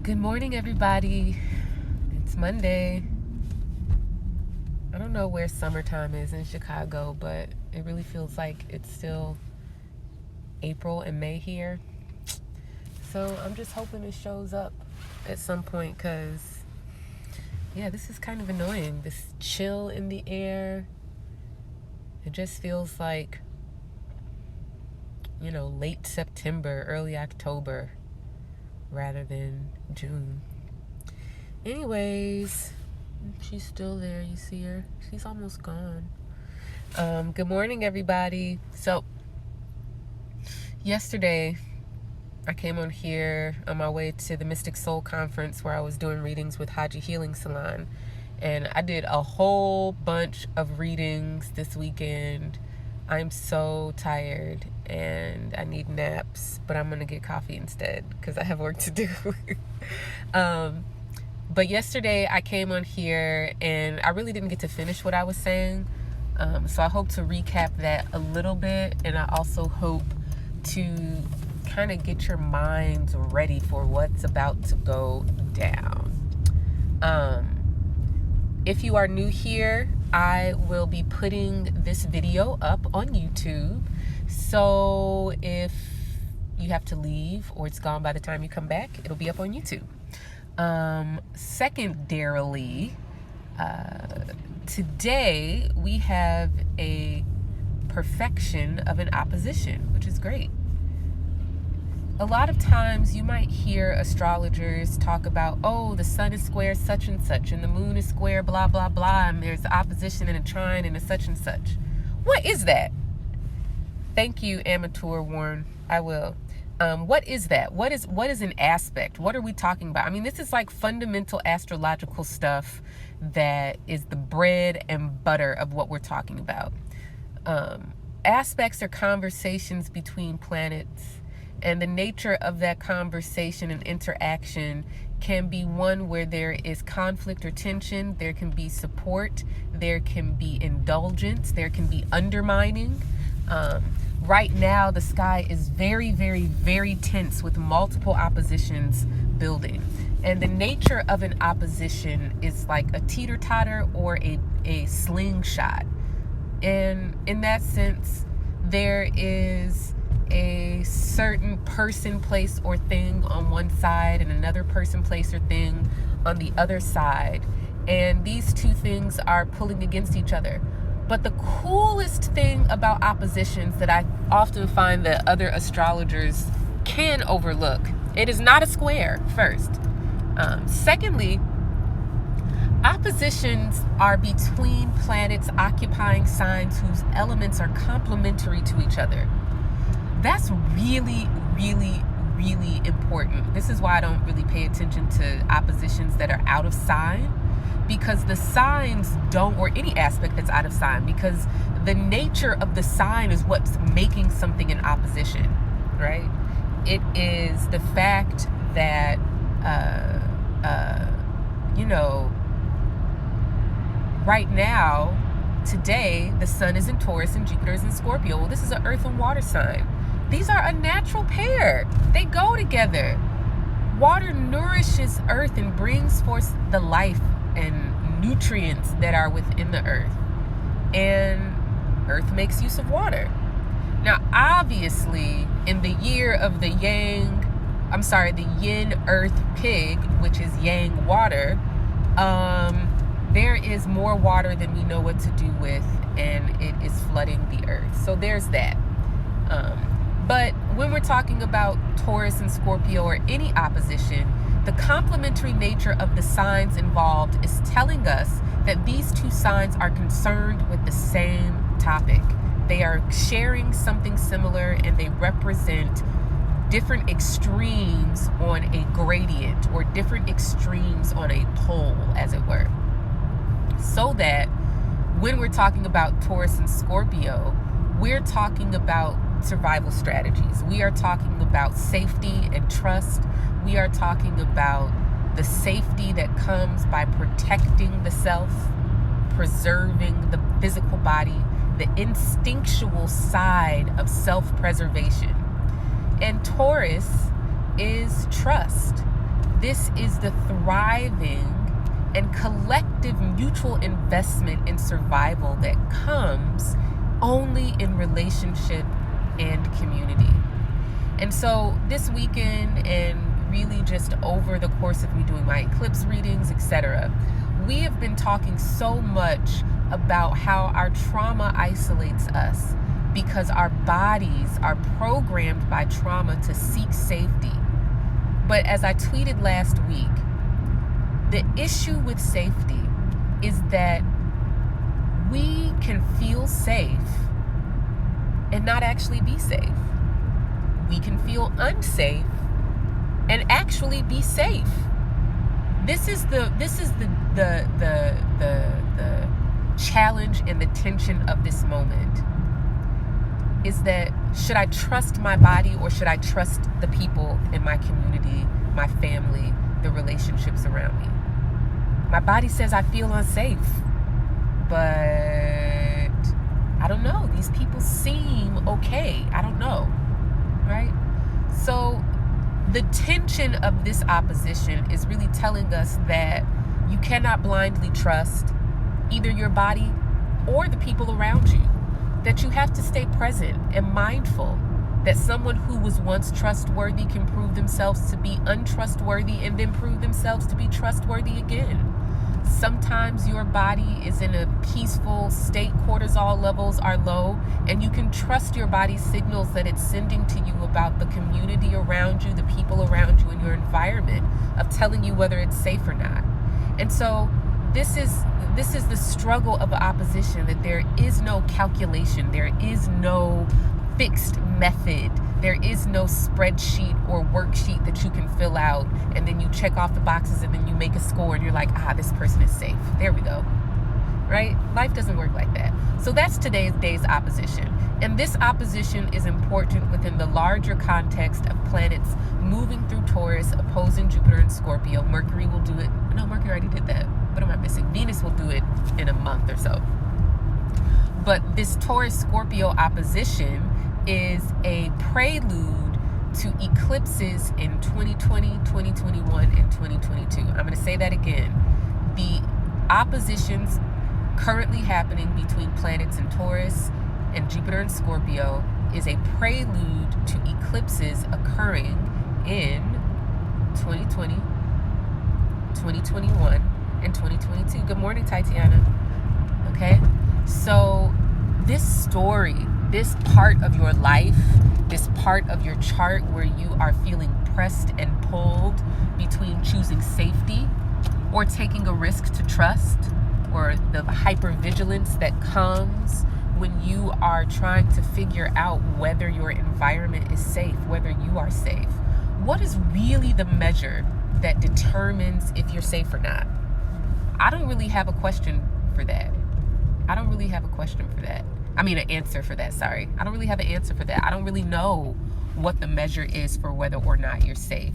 Good morning, everybody. It's Monday. I don't know where summertime is in Chicago, but it really feels like it's still April and May here. So I'm just hoping it shows up at some point because, yeah, this is kind of annoying. This chill in the air. It just feels like, late September, early October rather than June. Anyways, she's still there. You see her? She's almost gone. Good morning, everybody. So, yesterday, I came on here on my way to the Mystic Soul Conference where I was doing readings with Haji Healing Salon. And I did a whole bunch of readings this weekend. I'm so tired and I need naps, but I'm going to get coffee instead because I have work to do. But yesterday I came on here and I really didn't get to finish what I was saying. So I hope to recap that a little bit. And I also hope to kind of get your minds ready for what's about to go down. If you are new here, I will be putting this video up on YouTube. So if you have to leave or it's gone by the time you come back, it'll be up on YouTube. Secondarily, today we have a perfection of an opposition, which is great. A lot of times you might hear astrologers talk about, oh, the sun is square such and such, and the moon is square blah, blah, blah, and there's opposition and a trine and a such and such. What is that? Thank you, Amateur Warren. I will. What is that? What is an aspect? What are we talking about? I mean, this is like fundamental astrological stuff that is the bread and butter of what we're talking about. Aspects are conversations between planets. And the nature of that conversation and interaction can be one where there is conflict or tension. There can be support. There can be indulgence. There can be undermining. Right now, the sky is very, very, very tense with multiple oppositions building. And the nature of an opposition is like a teeter-totter or a slingshot. And in that sense, there is a certain person, place, or thing on one side and another person, place, or thing on the other side. And these two things are pulling against each other. But the coolest thing about oppositions that I often find that other astrologers can overlook, it is not a square, first. Secondly, oppositions are between planets occupying signs whose elements are complementary to each other. That's really, really, really important. This is why I don't really pay attention to oppositions that are out of sign, because the signs don't, or any aspect that's out of sign, because the nature of the sign is what's making something in opposition, right? It is the fact that, right now, today, the sun is in Taurus and Jupiter is in Scorpio. Well, this is an earth and water sign. These are a natural pair. They go together. Water nourishes earth and brings forth the life and nutrients that are within the earth. And earth makes use of water. Now, obviously, in the year of the yin earth pig, which is yang water, there is more water than we know what to do with, and it is flooding the earth. So there's that. But when we're talking about Taurus and Scorpio or any opposition, the complementary nature of the signs involved is telling us that these two signs are concerned with the same topic. They are sharing something similar, and they represent different extremes on a gradient, or different extremes on a pole, as it were. So that when we're talking about Taurus and Scorpio, we're talking about survival strategies. We are talking about safety and trust. We are talking about the safety that comes by protecting the self, preserving the physical body, the instinctual side of self-preservation. And Taurus is trust. This is the thriving and collective mutual investment in survival that comes only in relationship and community. And so this weekend, and really just over the course of me doing my eclipse readings, etc., we have been talking so much about how our trauma isolates us because our bodies are programmed by trauma to seek safety. But as I tweeted last week, the issue with safety is that we can feel safe and not actually be safe. We can feel unsafe and actually be safe. This is the challenge and the tension of this moment. Is that, should I trust my body or should I trust the people in my community, my family, the relationships around me? My body says I feel unsafe, but I don't know. These people seem okay. I don't know, right? So the tension of this opposition is really telling us that you cannot blindly trust either your body or the people around you. That you have to stay present and mindful that someone who was once trustworthy can prove themselves to be untrustworthy and then prove themselves to be trustworthy again. Sometimes your body is in a peaceful state, cortisol levels are low, and you can trust your body's signals that it's sending to you about the community around you, the people around you, and your environment, of telling you whether it's safe or not. And so this is the struggle of opposition, that there is no calculation, there is no fixed method, there is no spreadsheet or worksheet that you can fill out and then you check off the boxes and then you make a score and you're like, this person is safe. There we go. Right? Life doesn't work like that. So that's today's day's opposition. And this opposition is important within the larger context of planets moving through Taurus, opposing Jupiter and Scorpio. Mercury will do it. No, Mercury already did that. What am I missing? Venus will do it in a month or so. But this Taurus-Scorpio opposition is a prelude to eclipses in 2020, 2021, and 2022. I'm going to say that again. The oppositions currently happening between planets in Taurus and Jupiter and Scorpio is a prelude to eclipses occurring in 2020, 2021, and 2022. Good morning, Tatiana. Okay? So this story, this part of your life, this part of your chart where you are feeling pressed and pulled between choosing safety or taking a risk to trust, or the hypervigilance that comes when you are trying to figure out whether your environment is safe, whether you are safe. What is really the measure that determines if you're safe or not? I don't really have a question for that. I don't really have an answer for that, sorry. I don't really have an answer for that. I don't really know what the measure is for whether or not you're safe.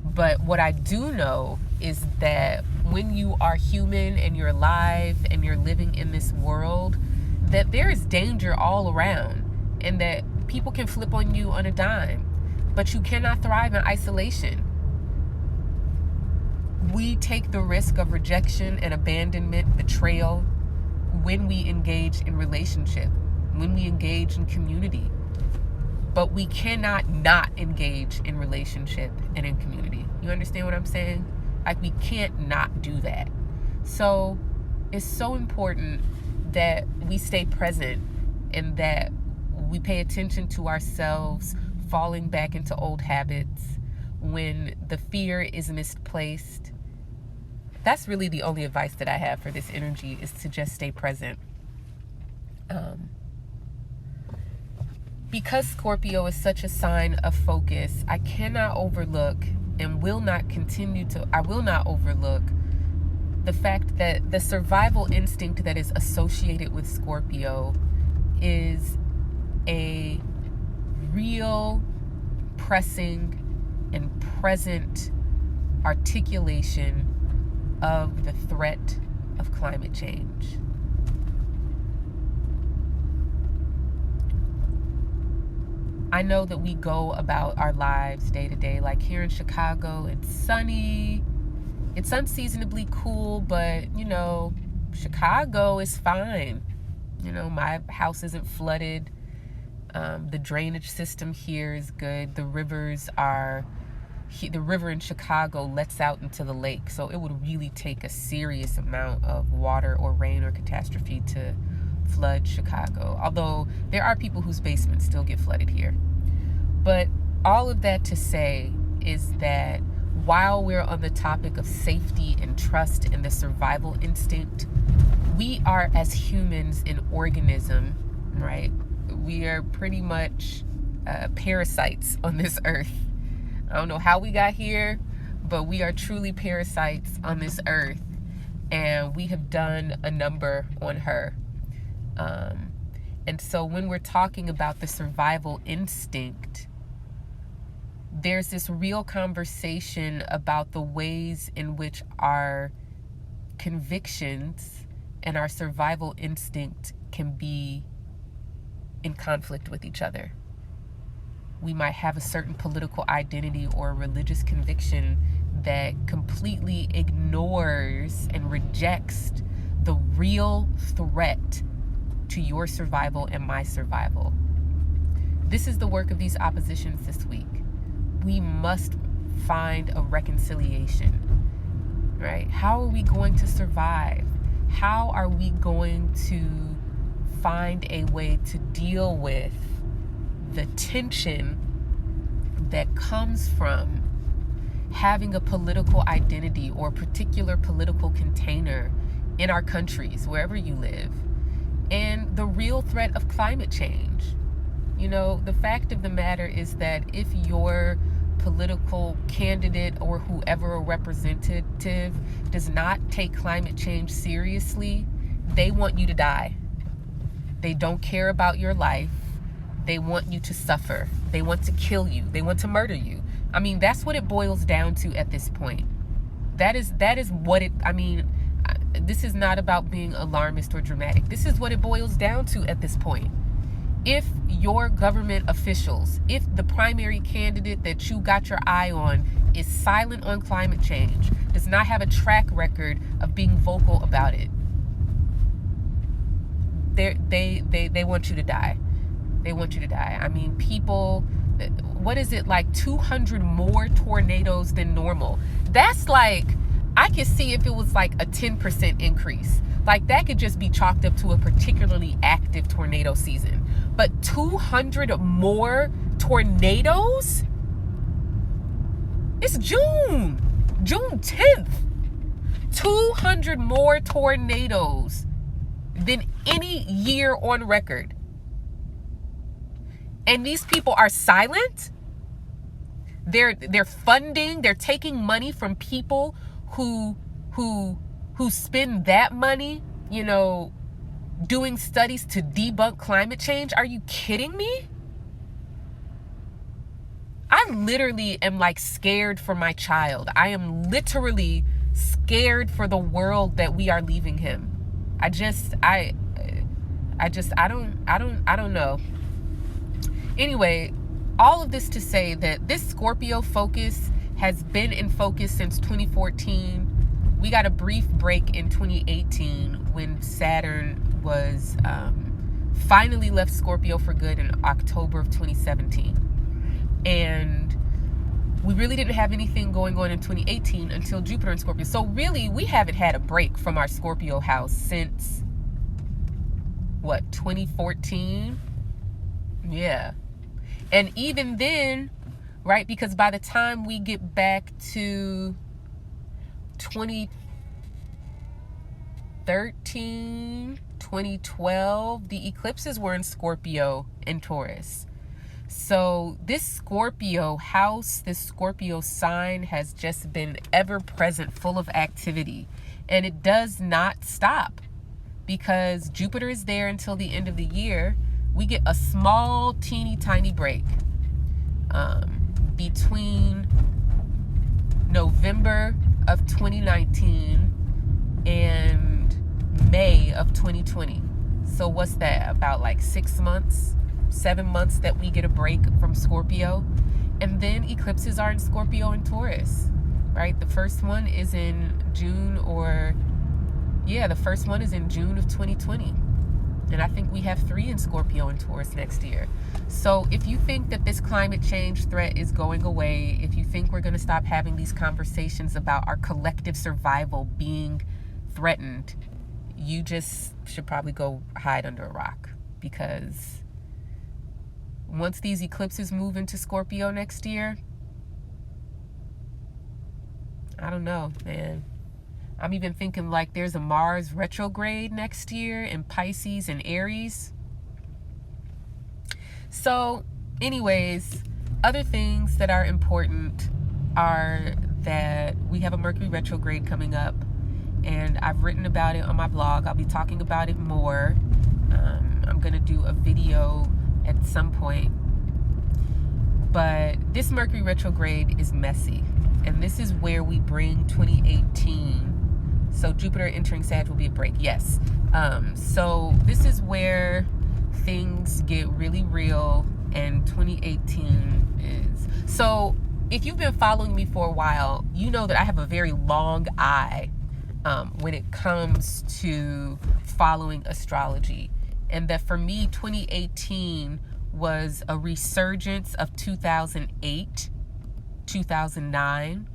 But what I do know is that when you are human and you're alive and you're living in this world, that there is danger all around and that people can flip on you on a dime, but you cannot thrive in isolation. We take the risk of rejection and abandonment, betrayal, when we engage in relationship, when we engage in community. But we cannot not engage in relationship and in community. You understand what I'm saying? Like, we can't not do that. So it's so important that we stay present and that we pay attention to ourselves falling back into old habits when the fear is misplaced. That's really the only advice that I have for this energy, is to just stay present. Because Scorpio is such a sign of focus, I cannot overlook and I will not overlook the fact that the survival instinct that is associated with Scorpio is a real, pressing, and present articulation of the threat of climate change. I know that we go about our lives day to day. Like here in Chicago, it's sunny, it's unseasonably cool, but you know, Chicago is fine. You know, my house isn't flooded. The drainage system here is good. The river in Chicago lets out into the lake, so it would really take a serious amount of water or rain or catastrophe to flood Chicago. Although there are people whose basements still get flooded here. But all of that to say is that while we're on the topic of safety and trust and the survival instinct, we are, as humans, an organism, right? We are pretty much parasites on this earth. I don't know how we got here, but we are truly parasites on this earth, and we have done a number on her. And so when we're talking about the survival instinct, there's this real conversation about the ways in which our convictions and our survival instinct can be in conflict with each other. We might have a certain political identity or a religious conviction that completely ignores and rejects the real threat to your survival and my survival. This is the work of these oppositions this week. We must find a reconciliation, right? How are we going to survive? How are we going to find a way to deal with the tension that comes from having a political identity or a particular political container in our countries, wherever you live, and the real threat of climate change? You know, the fact of the matter is that if your political candidate or whoever a representative does not take climate change seriously, they want you to die. They don't care about your life. They want you to suffer. They want to kill you. They want to murder you. I mean, that's what it boils down to at this point. That is what it, I mean, this is not about being alarmist or dramatic. This is what it boils down to at this point. If your government officials, if the primary candidate that you got your eye on is silent on climate change, does not have a track record of being vocal about it, they want you to die. They want you to die. I mean, people, what is it, like 200 more tornadoes than normal? That's like, I could see if it was like a 10% increase. Like that could just be chalked up to a particularly active tornado season. But 200 more tornadoes? It's June 10th. 200 more tornadoes than any year on record. And these people are silent. They're funding, they're taking money from people who spend that money, you know, doing studies to debunk climate change. Are you kidding me? I literally am like scared for my child. I am literally scared for the world that we are leaving him. I don't know. Anyway, all of this to say that this Scorpio focus has been in focus since 2014. We got a brief break in 2018 when Saturn was finally left Scorpio for good in October of 2017. And we really didn't have anything going on in 2018 until Jupiter in Scorpio. So really, we haven't had a break from our Scorpio house since, 2014? Yeah. And even then, right, because by the time we get back to 2013, 2012, the eclipses were in Scorpio and Taurus. So this Scorpio house, this Scorpio sign has just been ever present, full of activity. And it does not stop because Jupiter is there until the end of the year. We get a small, teeny tiny break between November of 2019 and May of 2020. So what's that, about like 6 months? 7 months that we get a break from Scorpio. And then eclipses are in Scorpio and Taurus, right? The first one is in June the first one is in June of 2020. And I think we have 3 in Scorpio and Taurus next year. So if you think that this climate change threat is going away, if you think we're going to stop having these conversations about our collective survival being threatened, you just should probably go hide under a rock. Because once these eclipses move into Scorpio next year, I don't know, man. I'm even thinking like there's a Mars retrograde next year in Pisces and Aries. So anyways, other things that are important are that we have a Mercury retrograde coming up, and I've written about it on my blog. I'll be talking about it more. I'm going to do a video at some point. But this Mercury retrograde is messy. And this is where we bring 2018. So Jupiter entering Sag will be a break. Yes. So this is where things get really real, and 2018 is. So if you've been following me for a while, you know that I have a very long eye when it comes to following astrology. And that for me, 2018 was a resurgence of 2008, 2009.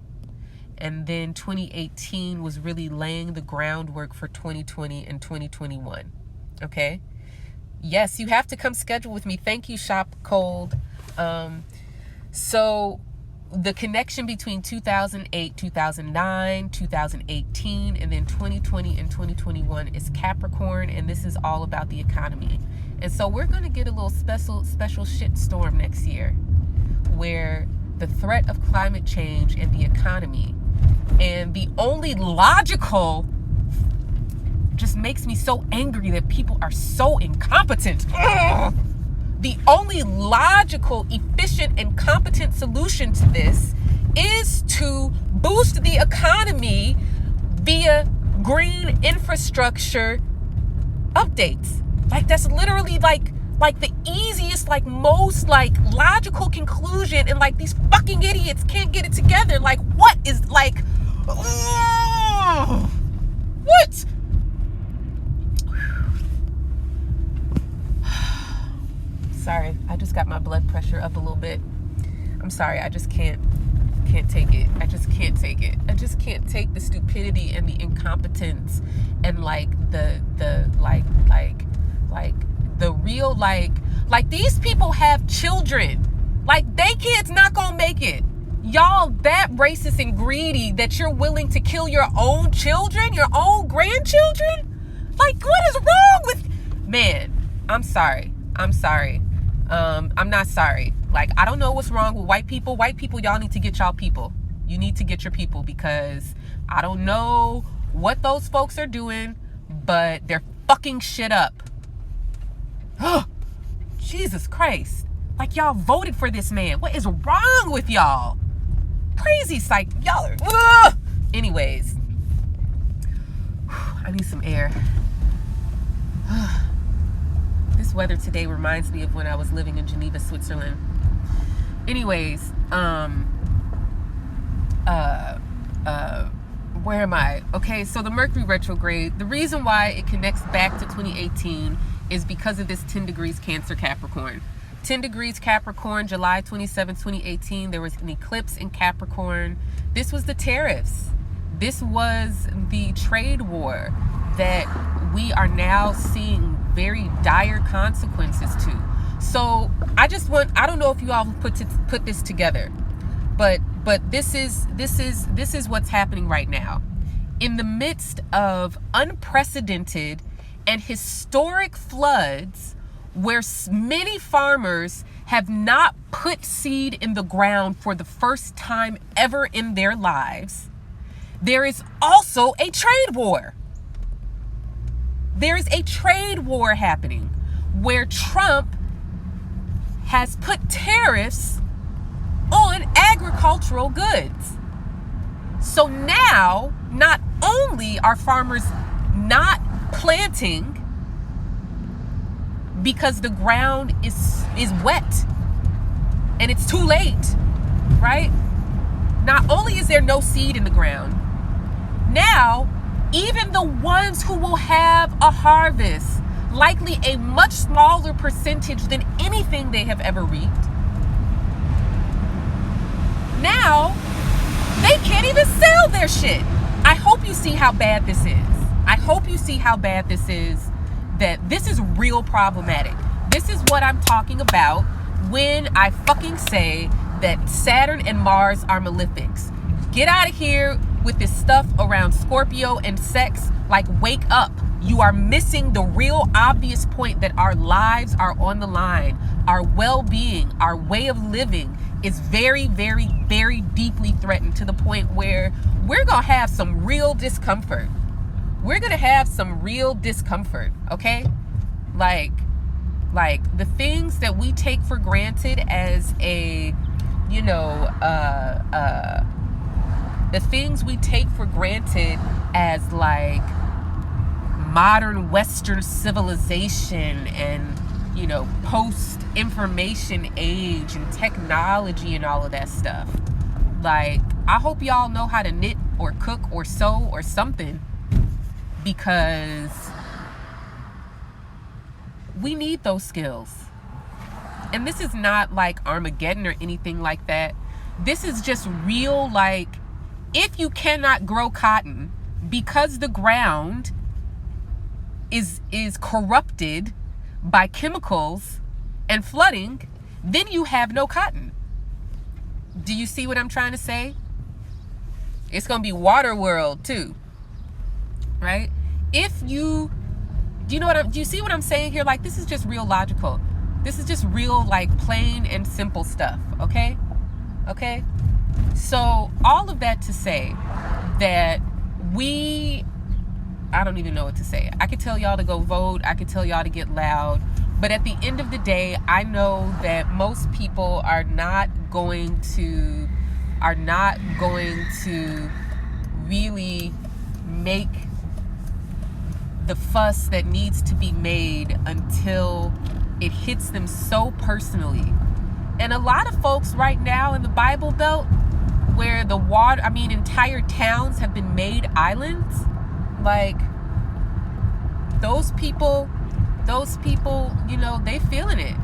And then 2018 was really laying the groundwork for 2020 and 2021. Okay? Yes, you have to come schedule with me. Thank you, Shop Cold. So the connection between 2008, 2009, 2018, and then 2020 and 2021 is Capricorn, and this is all about the economy. And so we're going to get a little special shit storm next year, where the threat of climate change and the economy, and the only logical, just makes me so angry that people are so incompetent. Ugh! The only logical, efficient, and competent solution to this is to boost the economy via green infrastructure updates. Like, that's literally like the easiest, like most like logical conclusion, and like these fucking idiots can't get it together. Like, what is like, what? Sorry, I just got my blood pressure up a little bit. I'm sorry, I just can't take it. I just can't take it. I just can't take the stupidity and the incompetence and like the real like these people have children. Like, they kids not gonna make it. Y'all that racist and greedy that you're willing to kill your own children, your own grandchildren? Like, what is wrong with, man, I'm sorry. I'm not sorry. Like, I don't know what's wrong with white people. White people, y'all need to get y'all people. You need to get your people, because I don't know what those folks are doing, but they're fucking shit up. Jesus Christ. Like, y'all voted for this man. What is wrong with y'all? Crazy psych. Y'all are... Anyways. I need some air. This weather today reminds me of when I was living in Geneva, Switzerland. Anyways, where am I? Okay, so the Mercury retrograde, the reason why it connects back to 2018 is because of this 10 degrees Cancer Capricorn. 10 degrees Capricorn, July 27, 2018, there was an eclipse in Capricorn. This was the tariffs. This was the trade war that we are now seeing very dire consequences to. So I don't know if you all put this together, but this is what's happening right now. In the midst of unprecedented and historic floods, where many farmers have not put seed in the ground for the first time ever in their lives, there is also a trade war. There is a trade war happening where Trump has put tariffs on agricultural goods. So now, not only are farmers not planting because the ground is wet and it's too late, right? Not only is there no seed in the ground, now even the ones who will have a harvest, likely a much smaller percentage than anything they have ever reaped, now they can't even sell their shit. I hope you see how bad this is. I hope you see how bad this is, that this is real problematic. This is what I'm talking about when I fucking say that Saturn and Mars are malefics. Get out of here with this stuff around Scorpio and sex. Like, wake up. You are missing the real obvious point that our lives are on the line. Our well-being, our way of living is very, very, very deeply threatened, to the point where we're going to have some real discomfort. We're going to have some real discomfort, okay? Like the things that we take for granted as a, the things we take for granted as like modern Western civilization and, post-information age and technology and all of that stuff. Like, I hope y'all know how to knit or cook or sew or something, because we need those skills. And this is not like Armageddon or anything like that. This is just real, like, if you cannot grow cotton because the ground is corrupted by chemicals and flooding, then you have no cotton. Do you see what I'm trying to say? It's going to be water world too, right? Do you see what I'm saying here? Like, this is just real logical. This is just real, like, plain and simple stuff. Okay. So all of that to say that I don't even know what to say. I could tell y'all to go vote. I could tell y'all to get loud. But at the end of the day, I know that most people are not going to really make the fuss that needs to be made until it hits them so personally. And a lot of folks right now in the Bible Belt, where entire towns have been made islands, like, those people, they feeling it.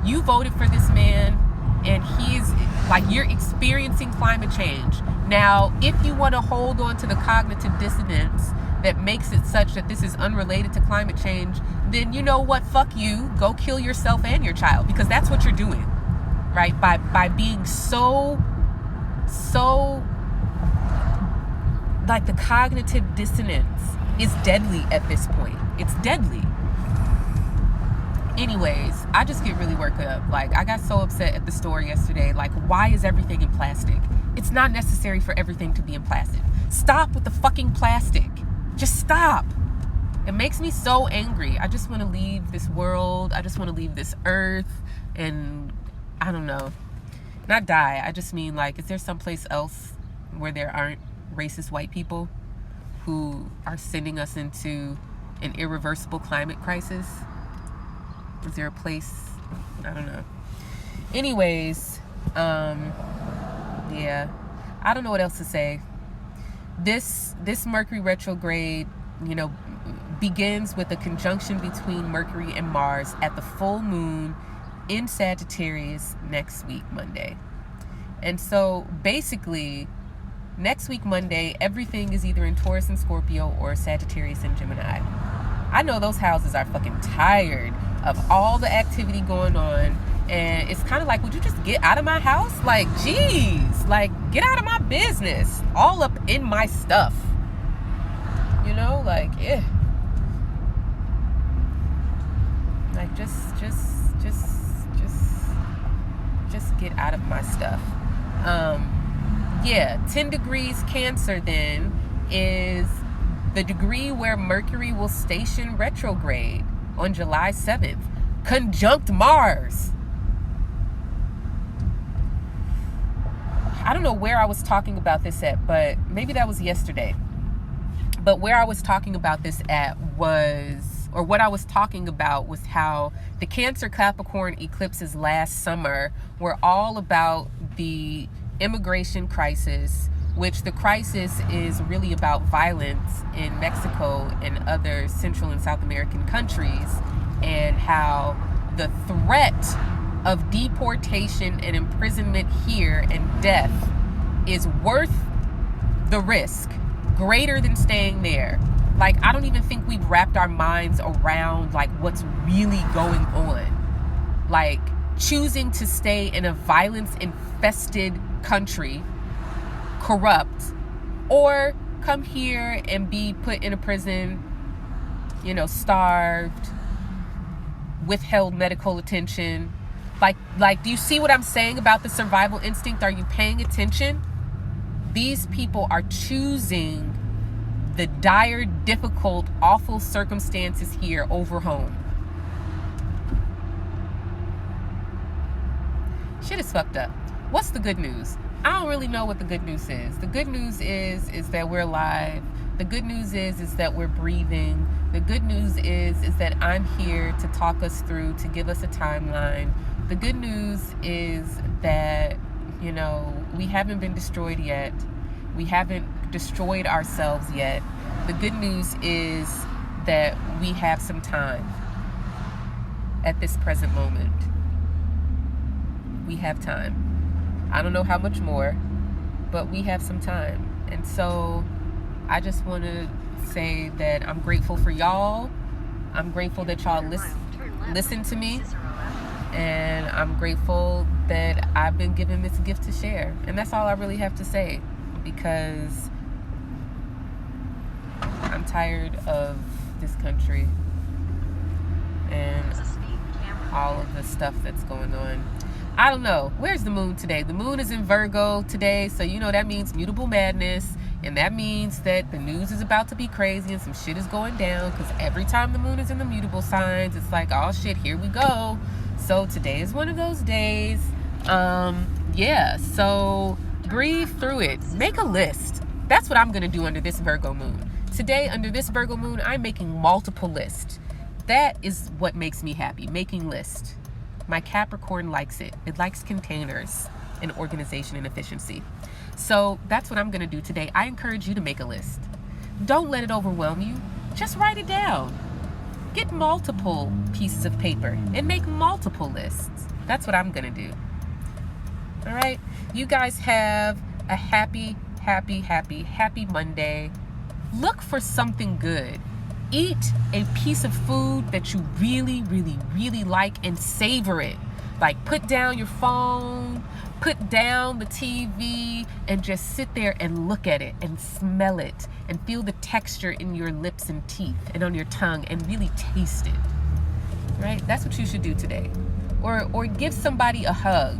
You voted for this man, and he's like, you're experiencing climate change. Now, if you want to hold on to the cognitive dissonance that makes it such that this is unrelated to climate change, then you know what? Fuck you. Go kill yourself and your child, because that's what you're doing, right? By being so like, the cognitive dissonance is deadly at this point. It's deadly. Anyways, I just get really worked up. Like, I got so upset at the store yesterday. Like, why is everything in plastic? It's not necessary for everything to be in plastic. Stop with the fucking plastic. Just stop. It makes me so angry. I just want to leave this world. I just want to leave this earth. And I don't know. Not die. I just mean, like, is there someplace else where there aren't racist white people who are sending us into an irreversible climate crisis? Is there a place? I don't know. Anyways, yeah, I don't know what else to say. This Mercury retrograde, begins with a conjunction between Mercury and Mars at the full moon in Sagittarius next week, Monday. And so basically, next week, Monday, everything is either in Taurus and Scorpio or Sagittarius and Gemini. I know those houses are fucking tired of all the activity going on. And it's kind of like, would you just get out of my house? Like, geez, like, get out of my business. All up in my stuff. Like, yeah. Like, just get out of my stuff. Yeah, 10 degrees Cancer then is the degree where Mercury will station retrograde on July 7th, conjunct Mars. I don't know where I was talking about this at, but maybe that was yesterday. But where I was talking about this at was or what I was talking about was how the Cancer Capricorn eclipses last summer were all about the immigration crisis, which the crisis is really about violence in Mexico and other Central and South American countries, and how the threat of deportation and imprisonment here and death is worth the risk, greater than staying there. Like, I don't even think we've wrapped our minds around like what's really going on. Like, choosing to stay in a violence infested country, corrupt, or come here and be put in a prison, you know, starved, withheld medical attention. Like, do you see what I'm saying about the survival instinct? Are you paying attention? These people are choosing the dire, difficult, awful circumstances here over home. Shit is fucked up. What's the good news? I don't really know what the good news is. The good news is that we're alive. The good news is that we're breathing. The good news is that I'm here to talk us through, to give us a timeline. The good news is that, you know, we haven't been destroyed yet. We haven't destroyed ourselves yet. The good news is that we have some time at this present moment. We have time. I don't know how much more, but we have some time. And so I just want to say that I'm grateful for y'all. I'm grateful that y'all listen to me. And I'm grateful that I've been given this gift to share. And that's all I really have to say, because I'm tired of this country and all of the stuff that's going on. I don't know. Where's the moon today? The moon is in Virgo today, so you know that means mutable madness, and that means that the news is about to be crazy and some shit is going down, because every time the moon is in the mutable signs, it's like, oh shit, here we go. So today is one of those days. Yeah, so breathe through it. Make a list. That's what I'm going to do under this Virgo moon. Today, under this Virgo moon, I'm making multiple lists. That is what makes me happy, making lists. My Capricorn likes it. It likes containers and organization and efficiency. So that's what I'm going to do today. I encourage you to make a list. Don't let it overwhelm you. Just write it down. Get multiple pieces of paper and make multiple lists. That's what I'm going to do. All right. You guys have a happy Monday. Look for something good. Eat a piece of food that you really like and savor it. Like, put down your phone, put down the TV, and just sit there and look at it and smell it and feel the texture in your lips and teeth and on your tongue and really taste it. Right? That's what you should do today. Or give somebody a hug,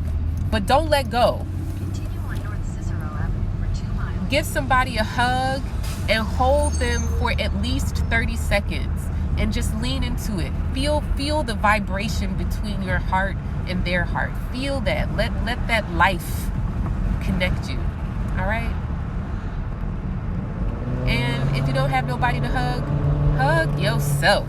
but don't let go. Continue on North Cicero Avenue for 2 miles. Give somebody a hug and hold them for at least 30 seconds and just lean into it. Feel the vibration between your heart and their heart. Feel that. Let that life connect you. All right? And if you don't have nobody to hug yourself.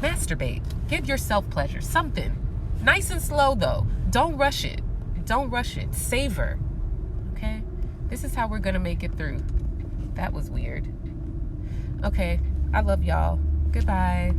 Masturbate. Give yourself pleasure. Something. Nice and slow, though. Don't rush it. Don't rush it. Savor. Okay? This is how we're going to make it through. That was weird. Okay. I love y'all. Goodbye.